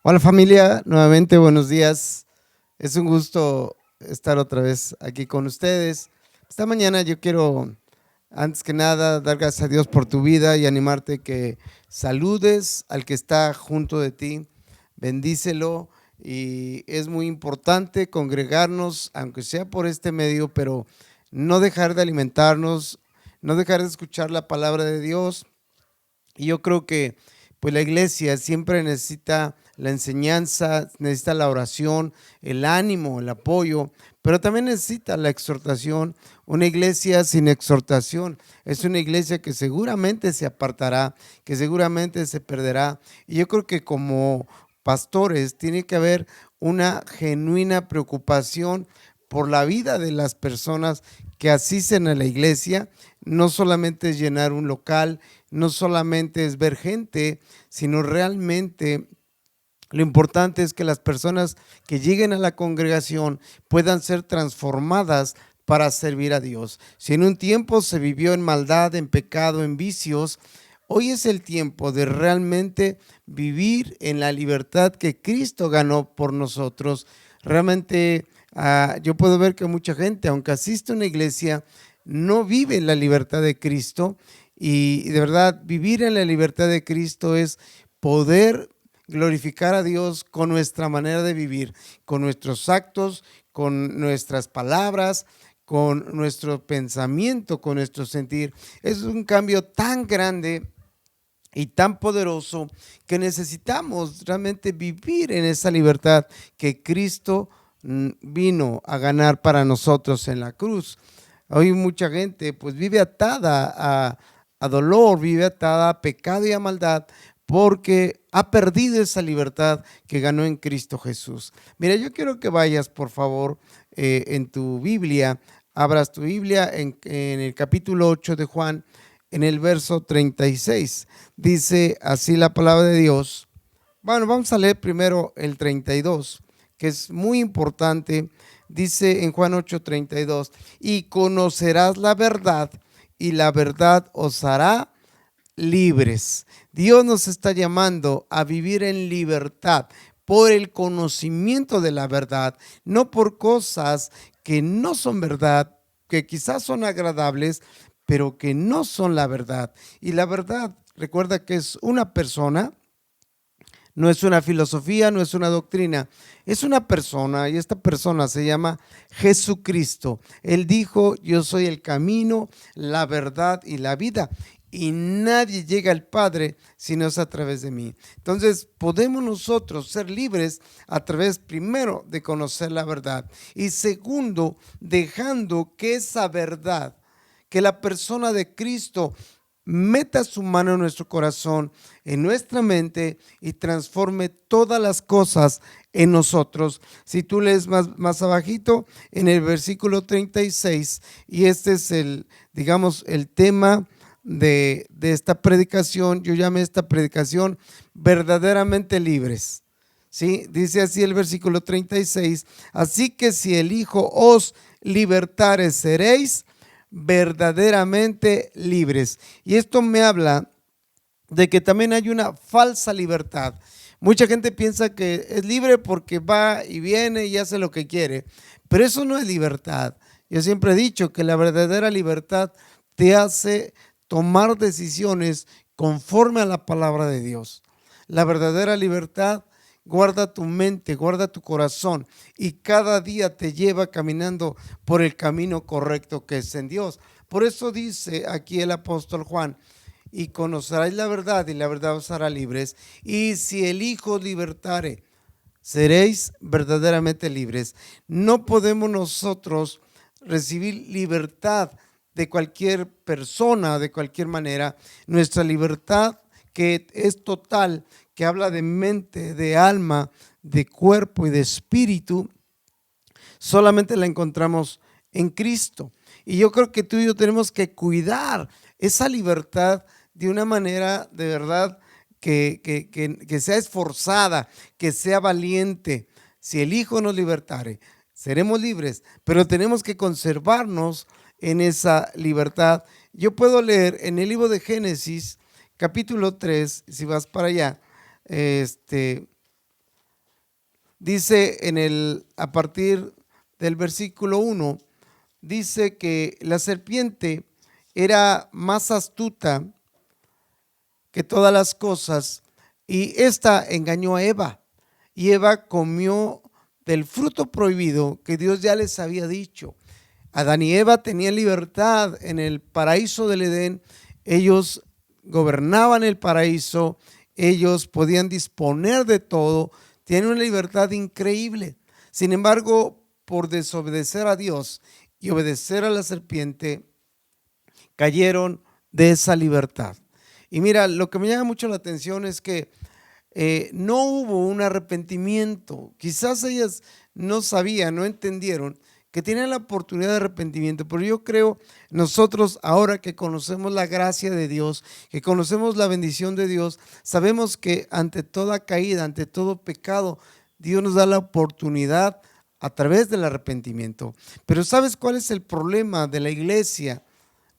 Hola familia, nuevamente buenos días. Es un gusto estar otra vez aquí con ustedes. Esta mañana yo quiero, antes que nada, dar gracias a Dios por tu vida y animarte que saludes al que está junto de ti, bendícelo. Y es muy importante congregarnos, aunque sea por este medio, pero no dejar de alimentarnos, no dejar de escuchar la palabra de Dios. Y yo creo que pues la iglesia siempre necesita la enseñanza, necesita la oración, el ánimo, el apoyo, pero también necesita la exhortación. Una iglesia sin exhortación es una iglesia que seguramente se apartará, que seguramente se perderá. Y yo creo que como pastores tiene que haber una genuina preocupación por la vida de las personas que asisten a la iglesia. No solamente es llenar un local, no solamente es ver gente, sino realmente lo importante es que las personas que lleguen a la congregación puedan ser transformadas para servir a Dios. Si en un tiempo se vivió en maldad, en pecado, en vicios, hoy es el tiempo de realmente vivir en la libertad que Cristo ganó por nosotros. Realmente yo puedo ver que mucha gente, aunque asiste a una iglesia, no vive en la libertad de Cristo. Y de verdad, vivir en la libertad de Cristo es poder glorificar a Dios con nuestra manera de vivir, con nuestros actos, con nuestras palabras, con nuestro pensamiento, con nuestro sentir. Es un cambio tan grande y tan poderoso que necesitamos realmente vivir en esa libertad que Cristo vino a ganar para nosotros en la cruz. Hoy mucha gente pues vive atada a dolor, vive atada a pecado y a maldad porque ha perdido esa libertad que ganó en Cristo Jesús. Mira, yo quiero que vayas por favor en tu Biblia, abras tu Biblia en el capítulo 8 de Juan, en el verso 36. Dice así la palabra de Dios. Bueno, vamos a leer primero el 32, que es muy importante. Dice en Juan 8:32, y conocerás la verdad, y la verdad os hará libres. Dios nos está llamando a vivir en libertad por el conocimiento de la verdad, no por cosas que no son verdad, que quizás son agradables, pero que no son la verdad. Y la verdad, recuerda que es una persona, no es una filosofía, no es una doctrina, es una persona, y esta persona se llama Jesucristo. Él dijo, yo soy el camino, la verdad y la vida, y nadie llega al Padre si no es a través de mí. Entonces podemos nosotros ser libres a través, primero, de conocer la verdad, y segundo, dejando que esa verdad, que la persona de Cristo meta su mano en nuestro corazón, en nuestra mente, y transforme todas las cosas en nosotros. Si tú lees más abajito en el versículo 36, y este es digamos, el tema de esta predicación. Yo llamé esta predicación verdaderamente libres. ¿Sí? Dice así el versículo 36, así que si el Hijo os libertare, seréis verdaderamente libres. Y esto me habla de que también hay una falsa libertad. Mucha gente piensa que es libre porque va y viene y hace lo que quiere, pero eso no es libertad. Yo siempre he dicho que la verdadera libertad te hace tomar decisiones conforme a la palabra de Dios. La verdadera libertad guarda tu mente, guarda tu corazón, y cada día te lleva caminando por el camino correcto que es en Dios. Por eso dice aquí el apóstol Juan, y conoceréis la verdad, y la verdad os hará libres, y si el Hijo os libertare, seréis verdaderamente libres. No podemos nosotros recibir libertad de cualquier persona, de cualquier manera. Nuestra libertad, que es total, que habla de mente, de alma, de cuerpo y de espíritu, solamente la encontramos en Cristo. Y yo creo que tú y yo tenemos que cuidar esa libertad de una manera de verdad que sea esforzada, que sea valiente. Si el Hijo nos libertare, seremos libres, pero tenemos que conservarnos en esa libertad. Yo puedo leer en el libro de Génesis, capítulo 3, si vas para allá, dice a partir del versículo 1, dice que la serpiente era más astuta que todas las cosas y esta engañó a Eva y Eva comió del fruto prohibido que Dios ya les había dicho. Adán y Eva tenían libertad en el paraíso del Edén, ellos gobernaban el paraíso, ellos podían disponer de todo, tienen una libertad increíble. Sin embargo, por desobedecer a Dios y obedecer a la serpiente, cayeron de esa libertad. Y mira, lo que me llama mucho la atención es que no hubo un arrepentimiento. Quizás ellas no sabían, no entendieron que tienen la oportunidad de arrepentimiento, pero yo creo nosotros ahora que conocemos la gracia de Dios, que conocemos la bendición de Dios, sabemos que ante toda caída, ante todo pecado, Dios nos da la oportunidad a través del arrepentimiento. Pero ¿sabes cuál es el problema de la iglesia?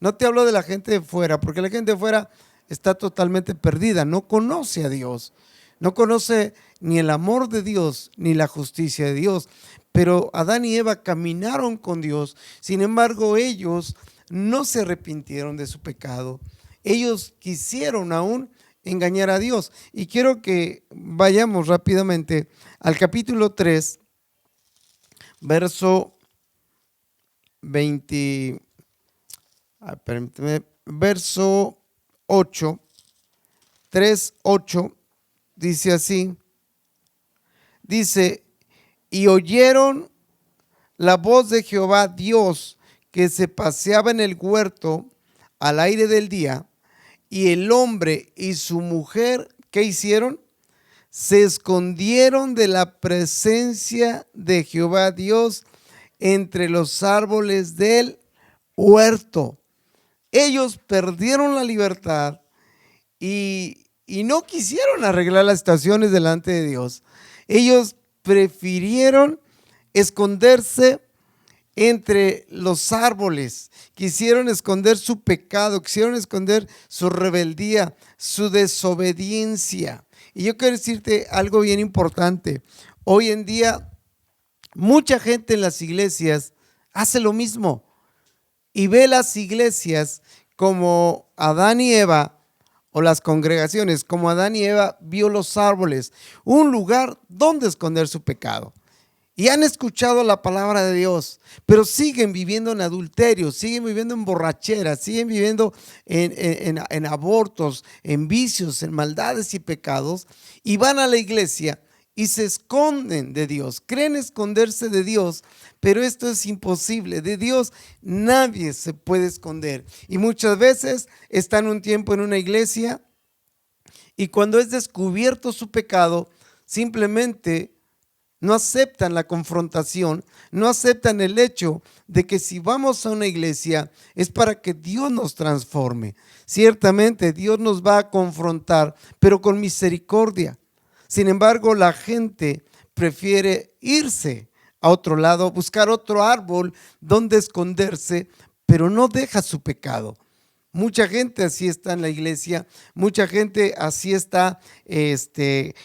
No te hablo de la gente de fuera, porque la gente de fuera está totalmente perdida, no conoce a Dios, no conoce ni el amor de Dios ni la justicia de Dios. Pero Adán y Eva caminaron con Dios, sin embargo ellos no se arrepintieron de su pecado, ellos quisieron aún engañar a Dios. Y quiero que vayamos rápidamente al capítulo 3, verso 20, permíteme, verso 8, 3:8, dice así, dice: y oyeron la voz de Jehová Dios que se paseaba en el huerto al aire del día, y el hombre y su mujer, ¿qué hicieron? Se escondieron de la presencia de Jehová Dios entre los árboles del huerto. Ellos perdieron la libertad y no quisieron arreglar las situaciones delante de Dios. Ellos prefirieron esconderse entre los árboles, quisieron esconder su pecado, quisieron esconder su rebeldía, su desobediencia. Y yo quiero decirte algo bien importante. Hoy en día mucha gente en las iglesias hace lo mismo y ve las iglesias como Adán y Eva, o las congregaciones como Adán y Eva vio los árboles, un lugar donde esconder su pecado. Y han escuchado la palabra de Dios, pero siguen viviendo en adulterio, siguen viviendo en borrachera, siguen viviendo en abortos, en vicios, en maldades y pecados, y van a la iglesia y se esconden de Dios, creen esconderse de Dios, pero esto es imposible. De Dios nadie se puede esconder. Y muchas veces están un tiempo en una iglesia y cuando es descubierto su pecado, simplemente no aceptan la confrontación, no aceptan el hecho de que si vamos a una iglesia es para que Dios nos transforme. Ciertamente Dios nos va a confrontar, pero con misericordia. Sin embargo, la gente prefiere irse a otro lado, buscar otro árbol donde esconderse, pero no deja su pecado. Mucha gente así está en la iglesia, mucha gente así está,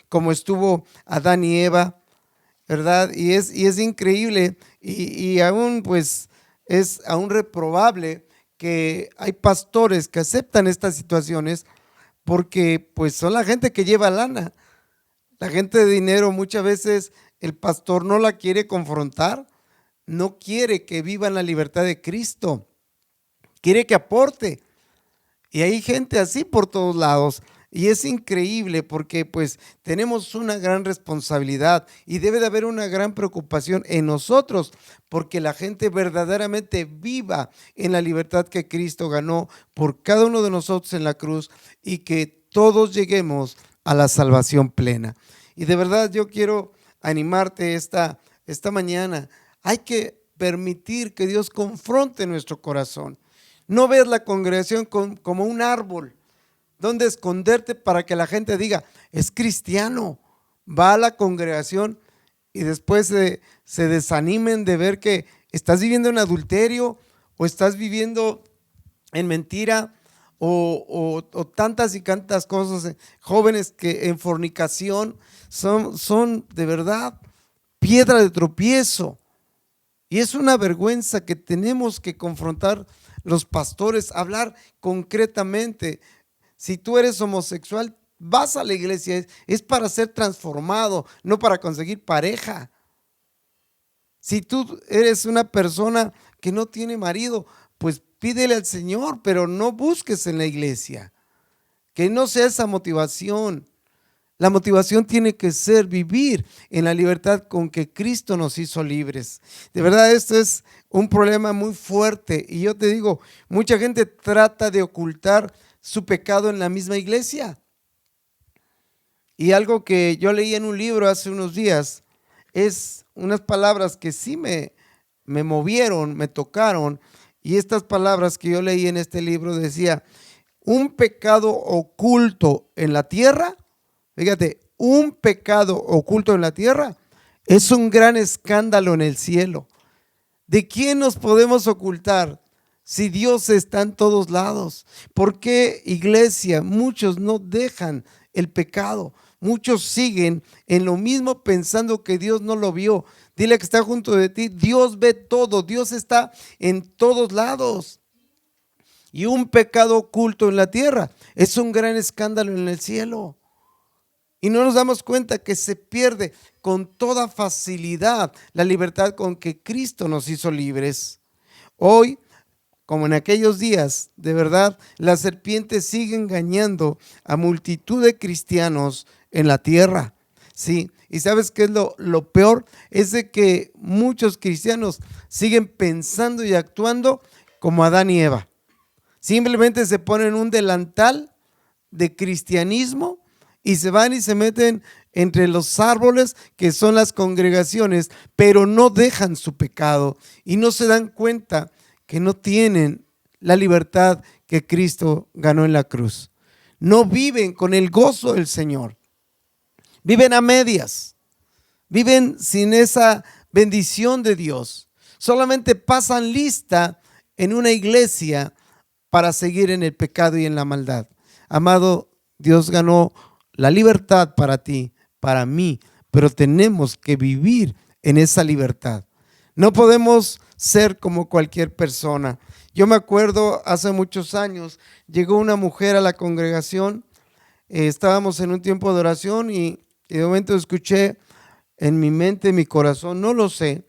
como estuvo Adán y Eva, ¿verdad? Y es increíble y aún pues es aún reprobable que hay pastores que aceptan estas situaciones porque pues son la gente que lleva lana. La gente de dinero, muchas veces el pastor no la quiere confrontar, no quiere que vivan la libertad de Cristo, quiere que aporte. Y hay gente así por todos lados. Y es increíble porque pues tenemos una gran responsabilidad y debe de haber una gran preocupación en nosotros porque la gente verdaderamente viva en la libertad que Cristo ganó por cada uno de nosotros en la cruz y que todos lleguemos a la salvación plena. Y de verdad yo quiero animarte esta mañana. Hay que permitir que Dios confronte nuestro corazón. No ves la congregación como un árbol donde esconderte para que la gente diga, es cristiano. Va a la congregación y después se desanimen de ver que estás viviendo en adulterio o estás viviendo en mentira o tantas y tantas cosas. Jóvenes que en fornicación son de verdad piedra de tropiezo. Y es una vergüenza que tenemos que confrontar los pastores, hablar concretamente. Si tú eres homosexual, vas a la iglesia, es para ser transformado, no para conseguir pareja. Si tú eres una persona que no tiene marido, pues pídele al Señor, pero no busques en la iglesia. Que no sea esa motivación. La motivación tiene que ser vivir en la libertad con que Cristo nos hizo libres. De verdad, esto es un problema muy fuerte. Y yo te digo, mucha gente trata de ocultar su pecado en la misma iglesia. Y algo que yo leí en un libro hace unos días es unas palabras que sí me movieron, me tocaron. Y estas palabras que yo leí en este libro decía, un pecado oculto en la tierra, fíjate, un pecado oculto en la tierra es un gran escándalo en el cielo. ¿De quién nos podemos ocultar si Dios está en todos lados? ¿Por qué, iglesia, muchos no dejan el pecado? Muchos siguen en lo mismo pensando que Dios no lo vio. Dile que está junto de ti, Dios ve todo, Dios está en todos lados. Y un pecado oculto en la tierra es un gran escándalo en el cielo. Y no nos damos cuenta que se pierde con toda facilidad la libertad con que Cristo nos hizo libres. Hoy, como en aquellos días, de verdad, la serpiente sigue engañando a multitud de cristianos en la tierra. Sí, y ¿sabes qué es lo peor? Es de que muchos cristianos siguen pensando y actuando como Adán y Eva. Simplemente se ponen un delantal de cristianismo y se van y se meten entre los árboles que son las congregaciones, pero no dejan su pecado y no se dan cuenta que no tienen la libertad que Cristo ganó en la cruz. No viven con el gozo del Señor. Viven a medias. Viven sin esa bendición de Dios. Solamente pasan lista en una iglesia para seguir en el pecado y en la maldad. Amado, Dios ganó la libertad para ti, para mí, pero tenemos que vivir en esa libertad. No podemos ser como cualquier persona. Yo me acuerdo hace muchos años, llegó una mujer a la congregación, estábamos en un tiempo de oración y de momento escuché en mi mente, en mi corazón, no lo sé,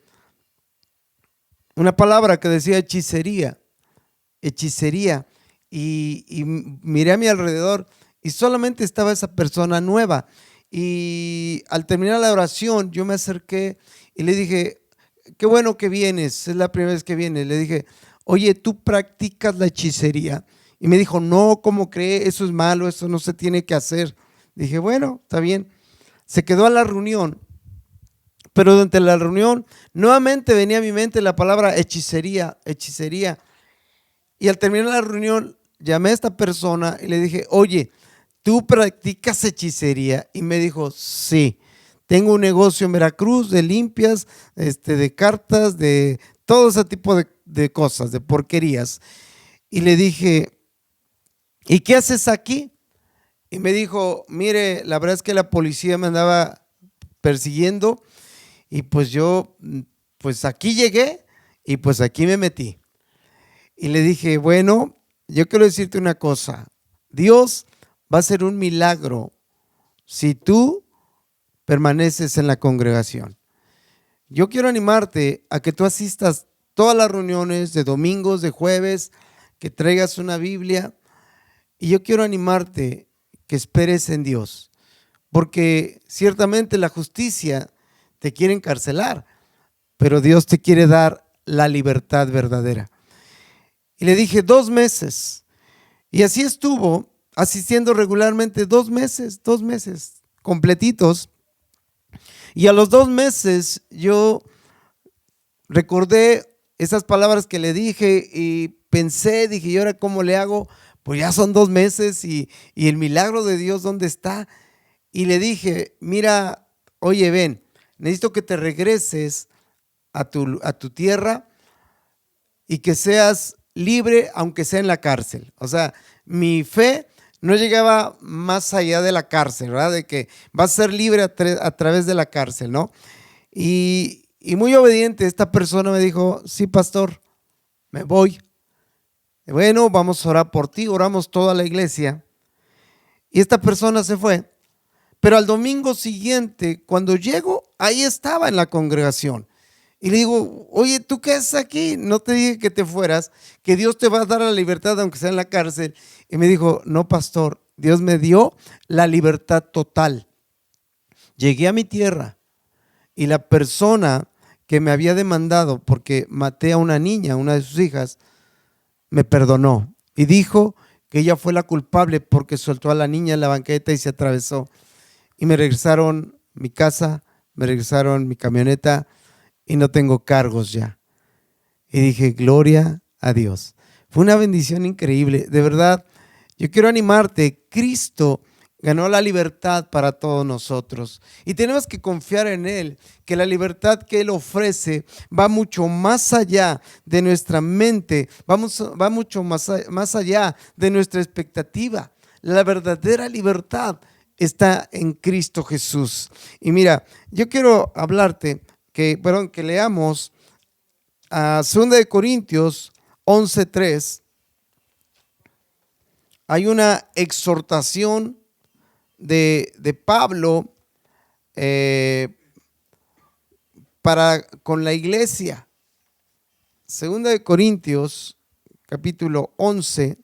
una palabra que decía hechicería, y miré a mi alrededor y solamente estaba esa persona nueva. Y al terminar la oración yo me acerqué y le dije, qué bueno que vienes, es la primera vez que vienes. Le dije, oye, ¿tú practicas la hechicería? Y me dijo, no, ¿cómo cree? Eso es malo, eso no se tiene que hacer. Dije, bueno, está bien. Se quedó a la reunión, pero durante la reunión nuevamente venía a mi mente la palabra hechicería. Y al terminar la reunión llamé a esta persona y le dije, oye, ¿tú practicas hechicería? Y me dijo, sí, tengo un negocio en Veracruz de limpias, de cartas, de todo ese tipo de cosas, de porquerías. Y le dije, ¿y qué haces aquí? Y me dijo, mire, la verdad es que la policía me andaba persiguiendo y pues yo, pues aquí llegué y pues aquí me metí. Y le dije, bueno, yo quiero decirte una cosa, Dios va a hacer un milagro si tú permaneces en la congregación. Yo quiero animarte a que tú asistas todas las reuniones de domingos, de jueves, que traigas una Biblia y yo quiero animarte que esperes en Dios, porque ciertamente la justicia te quiere encarcelar, pero Dios te quiere dar la libertad verdadera. Y le dije 2 meses. Y así estuvo asistiendo regularmente 2 meses completitos. Y a los 2 meses yo recordé esas palabras que le dije y pensé, dije, ¿y ahora cómo le hago? Pues ya son 2 meses y el milagro de Dios, ¿dónde está? Y le dije, mira, oye, ven, necesito que te regreses a tu tierra y que seas libre, aunque sea en la cárcel. O sea, mi fe no llegaba más allá de la cárcel, ¿verdad? De que vas a ser libre a través de la cárcel, ¿no? Y muy obediente, esta persona me dijo, sí, pastor, me voy. Bueno, vamos a orar por ti. Oramos toda la iglesia. Y esta persona se fue. Pero al domingo siguiente, cuando llego, ahí estaba en la congregación. Y le digo, oye, ¿tú qué haces aquí? No te dije que te fueras, que Dios te va a dar la libertad aunque sea en la cárcel. Y me dijo, no, pastor, Dios me dio la libertad total. Llegué a mi tierra y la persona que me había demandado porque maté a una niña, una de sus hijas, me perdonó y dijo que ella fue la culpable porque soltó a la niña en la banqueta y se atravesó. Y me regresaron mi casa, me regresaron mi camioneta y no tengo cargos ya. Y dije, gloria a Dios. Fue una bendición increíble. De verdad, yo quiero animarte. Cristo ganó la libertad para todos nosotros. Y tenemos que confiar en Él, que la libertad que Él ofrece va mucho más allá de nuestra mente, va mucho más allá de nuestra expectativa. La verdadera libertad está en Cristo Jesús. Y mira, yo quiero hablarte que leamos a 2 Corintios 11:3. Hay una exhortación de Pablo con la iglesia. 2 Corintios capítulo 11,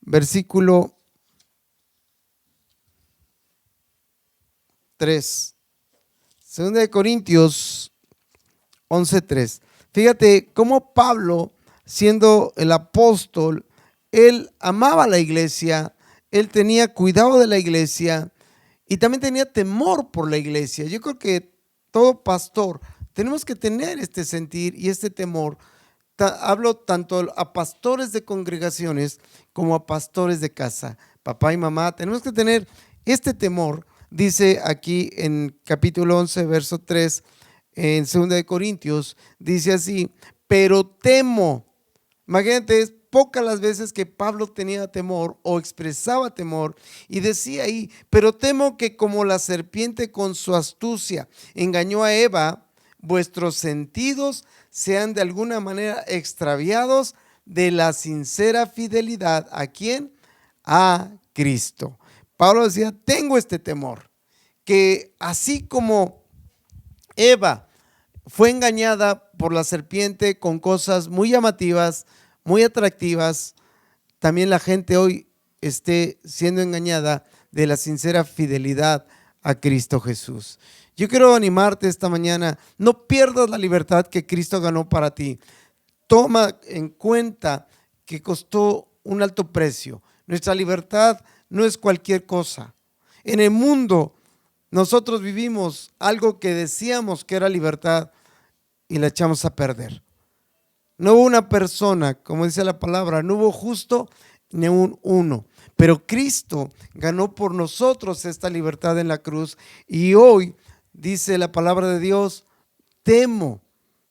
versículo 3. 2 Corintios 11:3. Fíjate cómo Pablo, siendo el apóstol, él amaba a la iglesia, él tenía cuidado de la iglesia y también tenía temor por la iglesia. Yo creo que todo pastor tenemos que tener este sentir y este temor. Hablo tanto a pastores de congregaciones como a pastores de casa. Papá y mamá, tenemos que tener este temor. Dice aquí en capítulo 11, verso 3, en 2 Corintios, dice así, pero temo. Imagínate, es pocas las veces que Pablo tenía temor o expresaba temor y decía ahí, pero temo que como la serpiente con su astucia engañó a Eva, vuestros sentidos sean de alguna manera extraviados de la sincera fidelidad. ¿A quién? A Cristo. Pablo decía, tengo este temor, que así como Eva fue engañada por la serpiente con cosas muy llamativas, muy atractivas, también la gente hoy esté siendo engañada de la sincera fidelidad a Cristo Jesús. Yo quiero animarte esta mañana, no pierdas la libertad que Cristo ganó para ti. Toma en cuenta que costó un alto precio. Nuestra libertad no es cualquier cosa. En el mundo nosotros vivimos algo que decíamos que era libertad y la echamos a perder. No hubo una persona, como dice la palabra, no hubo justo ni un uno. Pero Cristo ganó por nosotros esta libertad en la cruz. Y hoy dice la palabra de Dios, temo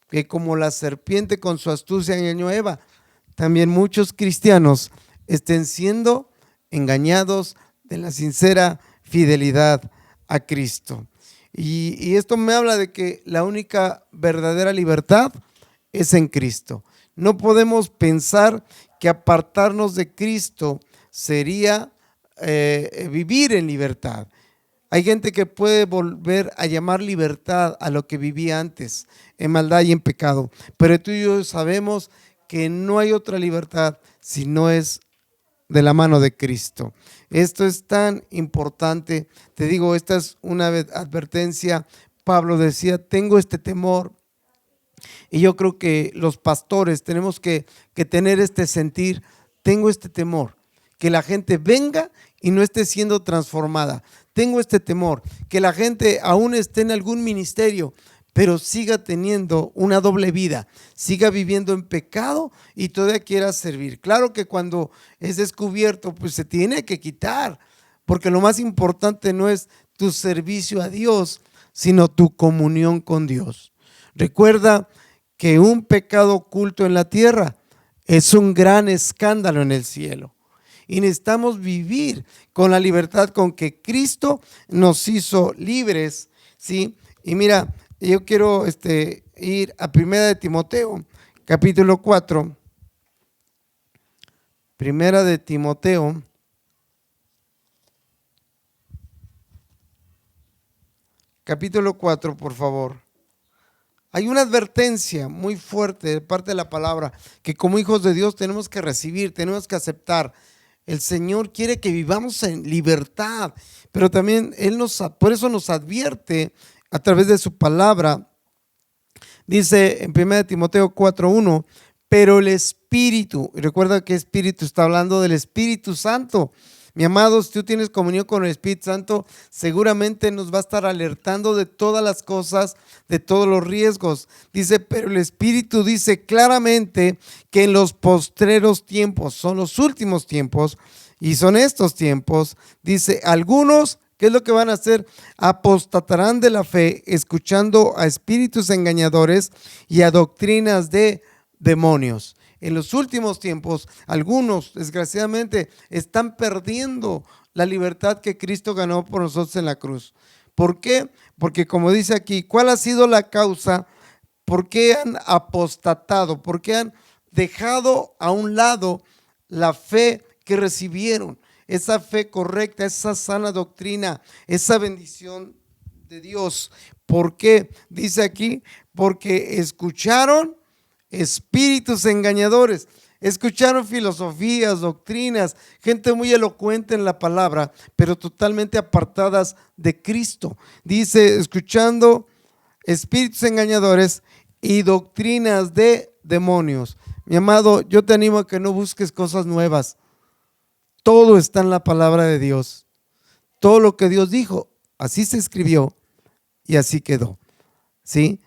que como la serpiente con su astucia engañó a Eva, también muchos cristianos estén siendo engañados de la sincera fidelidad a Cristo. Y esto me habla de que la única verdadera libertad es en Cristo. No podemos pensar que apartarnos de Cristo sería vivir en libertad. Hay gente que puede volver a llamar libertad a lo que vivía antes, en maldad y en pecado. Pero tú y yo sabemos que no hay otra libertad si no es de la mano de Cristo. Esto es tan importante. Te digo, esta es una advertencia. Pablo decía, tengo este temor. Y yo creo que los pastores tenemos que tener este sentir, tengo este temor, que la gente venga y no esté siendo transformada. Tengo este temor, que la gente aún esté en algún ministerio, pero siga teniendo una doble vida, siga viviendo en pecado y todavía quiera servir. Claro que cuando es descubierto, pues se tiene que quitar, porque lo más importante no es tu servicio a Dios, sino tu comunión con Dios. Recuerda que un pecado oculto en la tierra es un gran escándalo en el cielo. Y necesitamos vivir con la libertad con que Cristo nos hizo libres, ¿sí? Y mira, yo quiero ir a Primera de Timoteo, capítulo 4. Primera de Timoteo, capítulo 4, por favor. Hay una advertencia muy fuerte de parte de la palabra que como hijos de Dios tenemos que recibir, tenemos que aceptar. El Señor quiere que vivamos en libertad, pero también por eso nos advierte a través de su palabra. Dice en 1 Timoteo 4:1, pero el Espíritu, y recuerda que Espíritu está hablando del Espíritu Santo. Mi amado, si tú tienes comunión con el Espíritu Santo, seguramente nos va a estar alertando de todas las cosas, de todos los riesgos. Dice, pero el Espíritu dice claramente que en los postreros tiempos, son los últimos tiempos, y son estos tiempos, dice, algunos, ¿qué es lo que van a hacer? Apostatarán de la fe, escuchando a espíritus engañadores y a doctrinas de demonios. En los últimos tiempos, algunos, desgraciadamente, están perdiendo la libertad que Cristo ganó por nosotros en la cruz. ¿Por qué? Porque como dice aquí, ¿cuál ha sido la causa? ¿Por qué han apostatado? ¿Por qué han dejado a un lado la fe que recibieron? Esa fe correcta, esa sana doctrina, esa bendición de Dios. ¿Por qué? Dice aquí, porque escucharon espíritus engañadores, escucharon filosofías, doctrinas, gente muy elocuente en la palabra, pero totalmente apartadas de Cristo. Dice, escuchando espíritus engañadores y doctrinas de demonios. Mi amado, yo te animo a que no busques cosas nuevas. Todo está en la palabra de Dios. Todo lo que Dios dijo, así se escribió y así quedó. ¿Sí?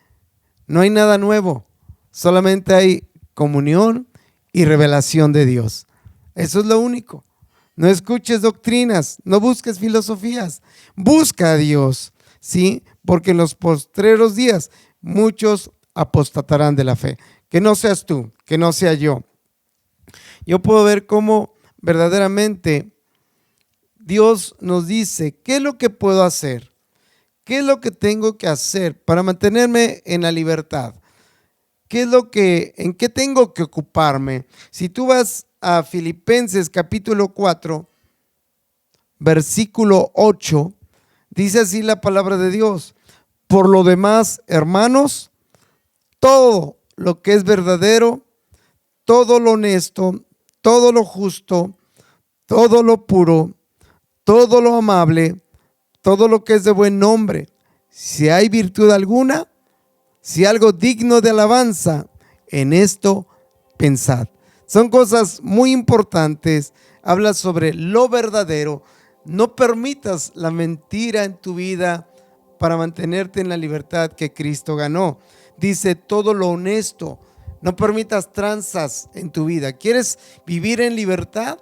No hay nada nuevo. Solamente hay comunión y revelación de Dios. Eso es lo único. No escuches doctrinas, no busques filosofías. Busca a Dios, ¿sí? Porque en los postreros días muchos apostatarán de la fe. Que no seas tú, que no sea yo. Yo puedo ver cómo verdaderamente Dios nos dice, ¿qué es lo que puedo hacer? ¿Qué es lo que tengo que hacer para mantenerme en la libertad? ¿En qué tengo que ocuparme? Si tú vas a Filipenses capítulo 4, versículo 8, dice así la palabra de Dios. Por lo demás, hermanos, todo lo que es verdadero, todo lo honesto, todo lo justo, todo lo puro, todo lo amable, todo lo que es de buen nombre, si hay virtud alguna, si algo digno de alabanza, en esto pensad. Son cosas muy importantes. Habla sobre lo verdadero. No permitas la mentira en tu vida para mantenerte en la libertad que Cristo ganó. Dice todo lo honesto. No permitas tranzas en tu vida. ¿Quieres vivir en libertad?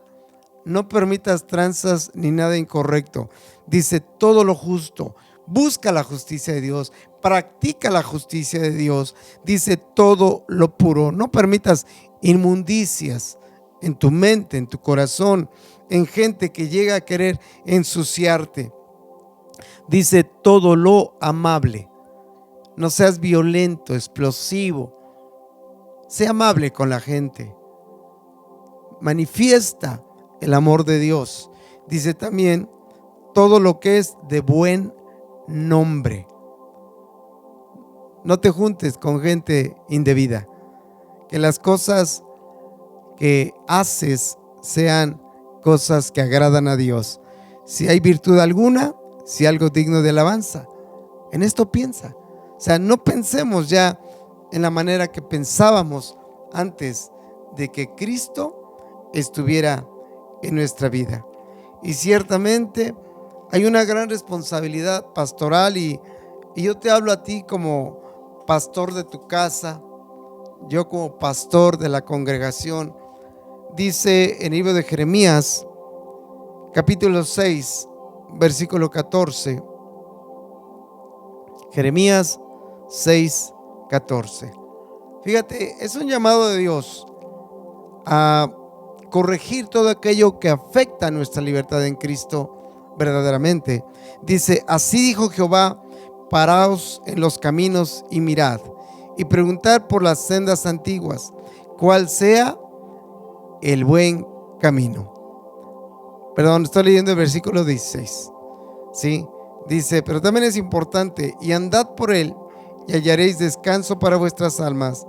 No permitas tranzas ni nada incorrecto. Dice todo lo justo. Busca la justicia de Dios, practica la justicia de Dios. Dice todo lo puro. No permitas inmundicias en tu mente, en tu corazón, en gente que llega a querer ensuciarte. Dice todo lo amable. No seas violento, explosivo. Sé amable con la gente. Manifiesta el amor de Dios. Dice también todo lo que es de buen nombre. No te juntes con gente indebida. Que las cosas que haces sean cosas que agradan a Dios. Si hay virtud alguna, si algo digno de alabanza, en esto piensa. O sea, no pensemos ya en la manera que pensábamos antes de que Cristo estuviera en nuestra vida. Y ciertamente hay una gran responsabilidad pastoral y yo te hablo a ti como pastor de tu casa, yo como pastor de la congregación. Dice en el libro de Jeremías, capítulo 6, versículo 14. Jeremías 6, 14. Fíjate, es un llamado de Dios a corregir todo aquello que afecta a nuestra libertad en Cristo verdaderamente. Dice, así dijo Jehová, paraos en los caminos y mirad, y preguntad por las sendas antiguas, cuál sea el buen camino. Perdón, estoy leyendo el versículo 16. ¿Sí? Dice, pero también es importante, y andad por él, y hallaréis descanso para vuestras almas.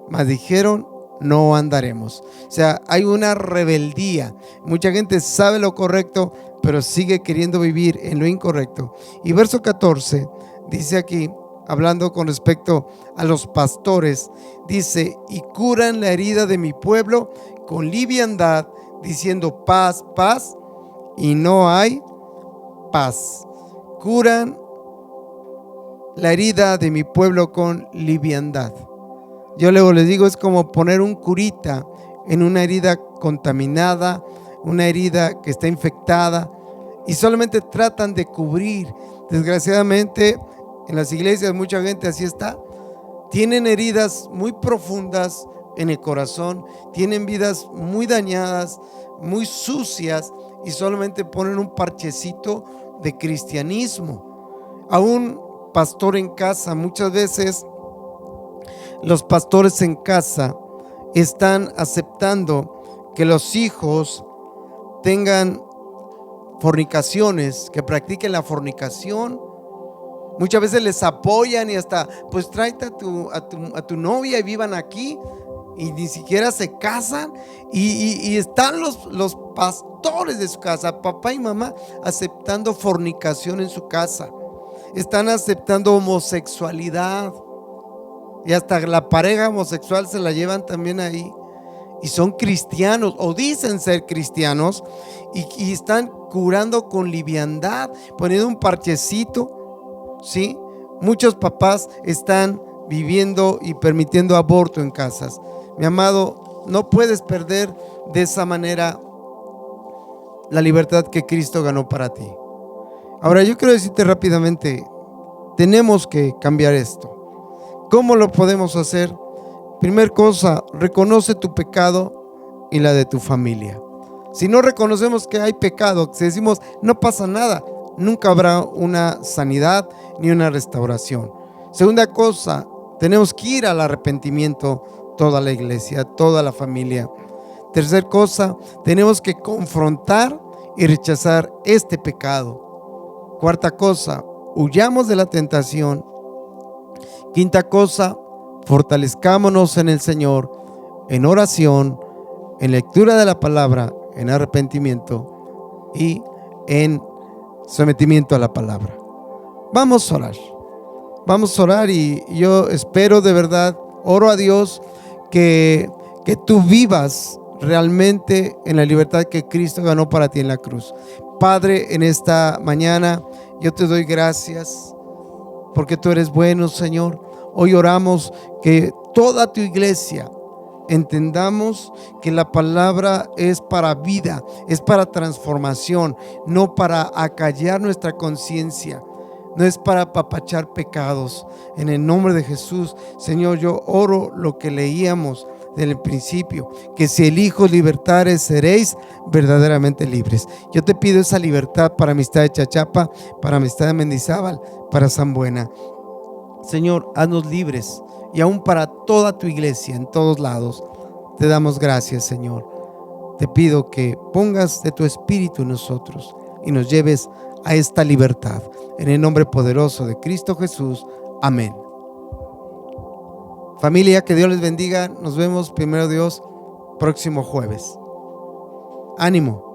Mas dijeron, no andaremos. O sea, hay una rebeldía. Mucha gente sabe lo correcto, pero sigue queriendo vivir en lo incorrecto. Y verso 14 dice aquí, hablando con respecto a los pastores, dice, y curan la herida de mi pueblo con liviandad, diciendo paz, paz, y no hay paz. Curan la herida de mi pueblo con liviandad. Yo luego les digo, es como poner un curita en una herida contaminada, una herida que está infectada, y solamente tratan de cubrir. Desgraciadamente en las iglesias mucha gente así está. Tienen heridas muy profundas en el corazón, tienen vidas muy dañadas, muy sucias, y solamente ponen un parchecito de cristianismo. A un pastor en casa, muchas veces los pastores en casa están aceptando que los hijos tengan fornicaciones, que practiquen la fornicación. Muchas veces les apoyan y hasta, pues tráete a tu novia y vivan aquí, y ni siquiera se casan, y están los pastores de su casa, papá y mamá, aceptando fornicación en su casa. Están aceptando homosexualidad, y hasta la pareja homosexual se la llevan también ahí, y son cristianos o dicen ser cristianos, y están curando con liviandad, poniendo un parchecito. ¿Sí? Muchos papás están viviendo y permitiendo aborto en casas. Mi amado, no puedes perder de esa manera la libertad que Cristo ganó para ti. Ahora yo quiero decirte rápidamente, tenemos que cambiar esto. ¿Cómo lo podemos hacer? Primer cosa, reconoce tu pecado y la de tu familia. Si no reconocemos que hay pecado, si decimos no pasa nada, nunca habrá una sanidad ni una restauración. Segunda cosa, tenemos que ir al arrepentimiento, toda la iglesia, toda la familia. Tercer cosa, tenemos que confrontar y rechazar este pecado. Cuarta cosa, huyamos de la tentación. Quinta cosa, fortalezcámonos en el Señor, en oración, en lectura de la palabra, en arrepentimiento y en sometimiento a la palabra. Vamos a orar. Vamos a orar, y yo espero de verdad, oro a Dios que tú vivas realmente en la libertad que Cristo ganó para ti en la cruz. Padre, en esta mañana yo te doy gracias porque tú eres bueno, Señor. Hoy oramos que toda tu iglesia entendamos que la palabra es para vida, es para transformación, no para acallar nuestra conciencia, no es para apapachar pecados. En el nombre de Jesús, Señor, yo oro lo que leíamos del principio, que si el Hijo libertare, seréis verdaderamente libres. Yo te pido esa libertad para Amistad de Chachapa, para Amistad de Mendizábal, para San Buena. Señor, haznos libres, y aún para toda tu iglesia en todos lados. Te damos gracias, Señor. Te pido que pongas de tu espíritu en nosotros y nos lleves a esta libertad. En el nombre poderoso de Cristo Jesús. Amén. Familia, que Dios les bendiga. Nos vemos, primero Dios, próximo jueves. Ánimo.